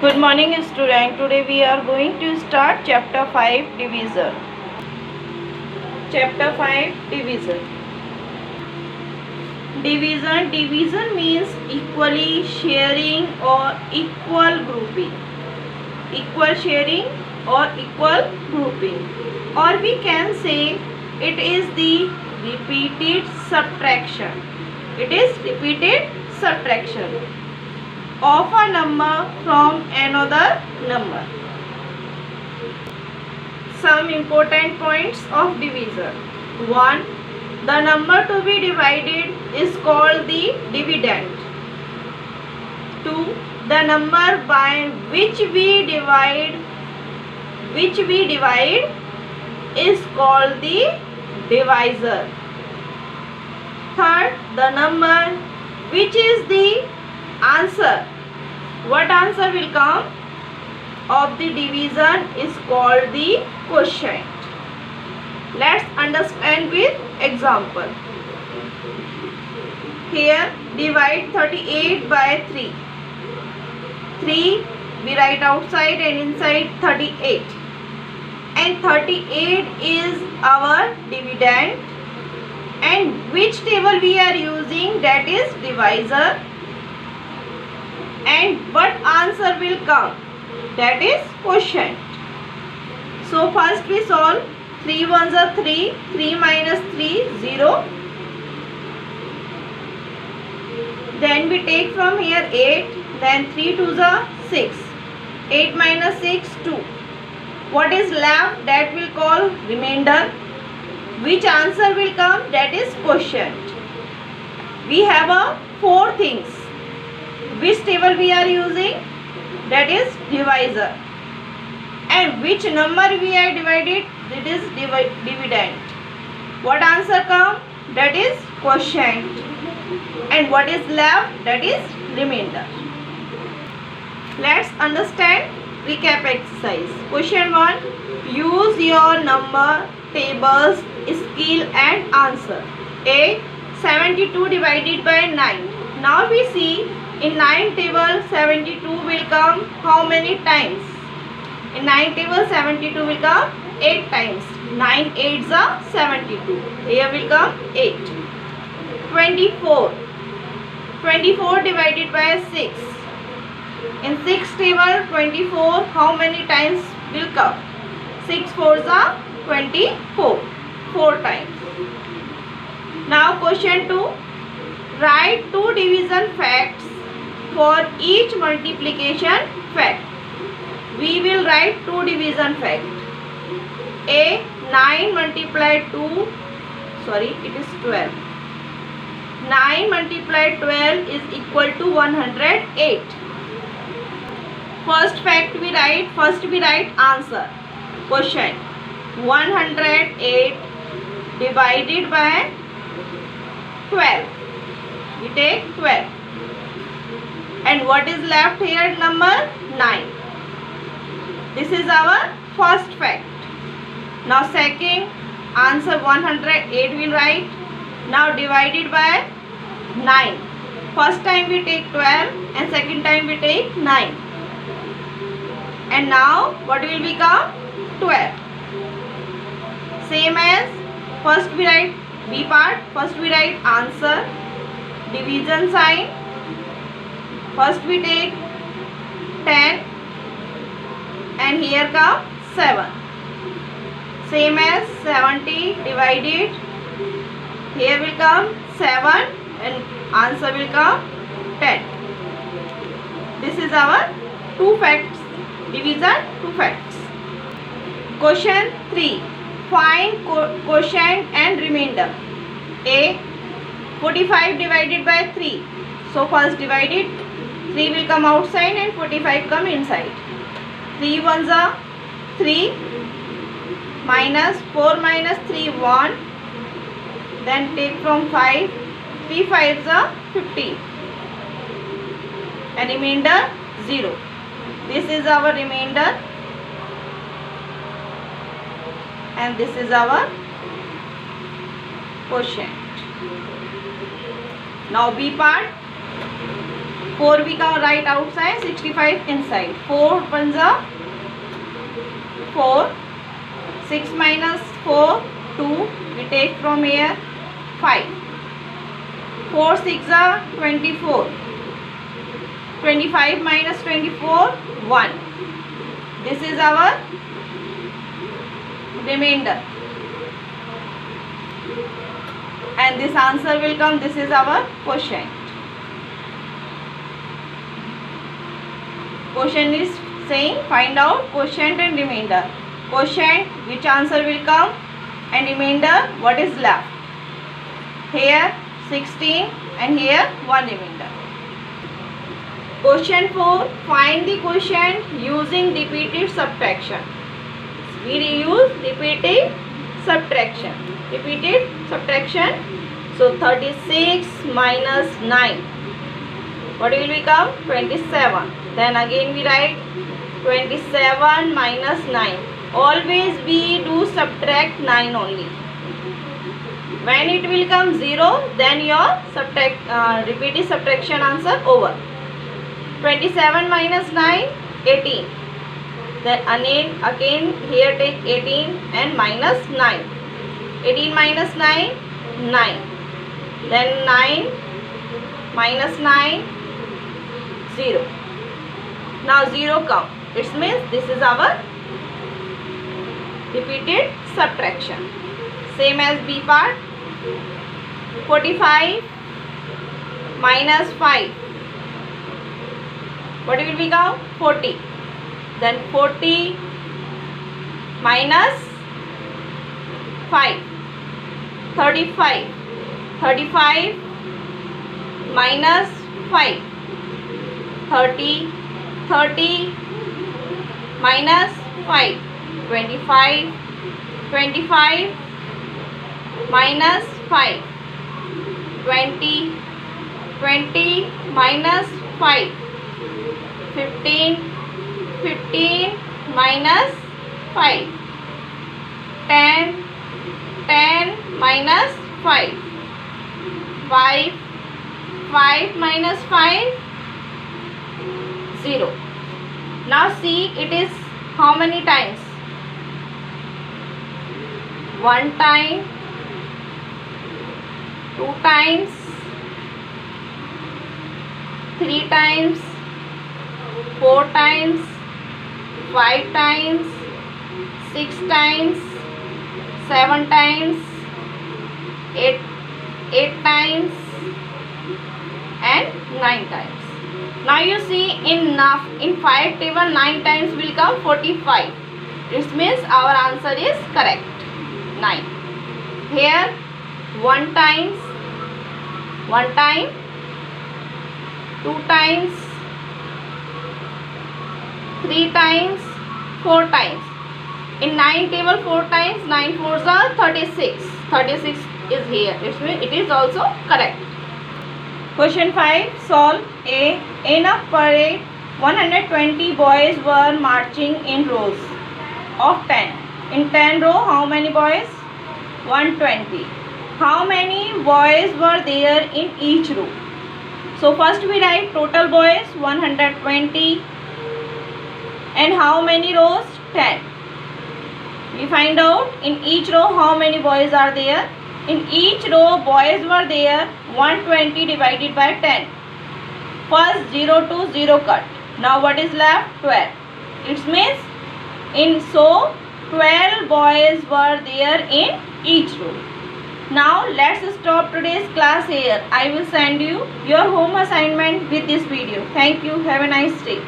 Good morning student. Today we are going to start chapter 5 division. Chapter 5 division. Division means equally sharing or equal grouping. Equal sharing or equal grouping. Or we can say it is the repeated subtraction. It is repeated subtraction of a number from another number. Some important points of division. 1. The number to be divided is called the dividend. 2. The number by which we divide is called the divisor. 3rd, the number which is the answer. What answer will come of the division is called the quotient. Let's understand with example. Here divide 38 by 3. 3 we write outside and inside 38. And 38 is our dividend. And which table we are using, that is divisor. And what answer will come, that is quotient. So first we solve. 3 ones are 3, 3 minus 3, 0. Then we take from here 8, then 3 twos are 6. 8 minus 6, 2. What is left, that will call remainder. Which answer will come, that is quotient. We have 4 things. Which table we are using, that is divisor. And which number we are divided, that is dividend. What answer come, that is quotient. And what is left, that is remainder. Let's understand recap exercise. Question 1. Use your number tables skill and answer. A. 72 divided by 9. Now we see in 9 table 72 will come how many times? In 9 table 72 will come 8 times. 9 8s are 72. Here will come 8. 24. 24 divided by 6. In 6 table 24 how many times will come? 6 4s are 24. 4 times. Now question 2. Write 2 division facts for each multiplication fact. We will write 2 division fact. A. 9 multiplied 2, it is 12. 9 multiplied 12 is equal to 108. First fact we write answer. Question. 108 divided by 12. We take 12. And what is left here, number 9. This is our first fact. Now second, answer 108 will write. Now divided by 9. First time we take 12 and second time we take 9. And now what will become? 12. Same as first we write B part. First we write answer, division sign. First we take 10 and here come 7. Same as 70 divided. Here will come 7 and answer will come 10. This is our 2 facts. Division 2 facts. Question 3. Find quotient and remainder. A. 45 divided by 3. So first divided. 3 will come outside and 45 come inside. 3 ones are 3 minus 4 minus 3 1. Then take from 5. 3 5s are 15. And remainder 0. This is our remainder. And this is our quotient. Now B part. 4 we can write outside, 65 inside. 4 ones are 4. 6 minus 4, 2. We take from here 5. 4 6 are 24. 25 minus 24, 1. This is our remainder. And this answer will come. This is our quotient. Question is saying find out quotient and remainder. Quotient, which answer will come, and remainder, what is left. Here 16 and here 1 remainder. Question 4. Find the quotient using repeated subtraction. We use repeated subtraction. Repeated subtraction. So 36 minus 9. What will become? 27. Then again we write 27 minus 9. Always we do subtract 9 only. When it will come 0, then your repeated subtraction answer over. 27 minus 9, 18. Then again here take 18 and minus 9. 18 minus 9, 9. Then 9 minus 9, 0. Now 0 come. It means this is our repeated subtraction. Same as B part. 45 minus 5. What will become? 40. Then 40 minus 5. 35. 35 minus 5. 30. 30 minus 5. 25. 25 minus 5. 20. 20 minus 5. 15. 15 minus 5. 10. 10 minus 5. 5. 5 minus 5. 0. Now see, it is how many times? 1 time, 2 times, 3 times, 4 times, 5 times, 6 times, 7 times, 8 times and 9 times. Now you see in 5 table 9 times will come 45. This means our answer is correct. 9. Here 1 times, 1 time, 2 times, 3 times, 4 times. In 9 table 4 times, 9 fours are 36. 36 is here. It is also correct. Question 5. Solve A. In a parade, 120 boys were marching in rows of 10. In 10 row, how many boys? 120. How many boys were there in each row? So first we write total boys 120. And how many rows? 10. We find out in each row how many boys are there. In each row boys were there 120 divided by 10. First 0 to 0 cut. Now what is left? 12. It means 12 boys were there in each row. Now let's stop today's class here. I will send you your home assignment with this video. Thank you. Have a nice day.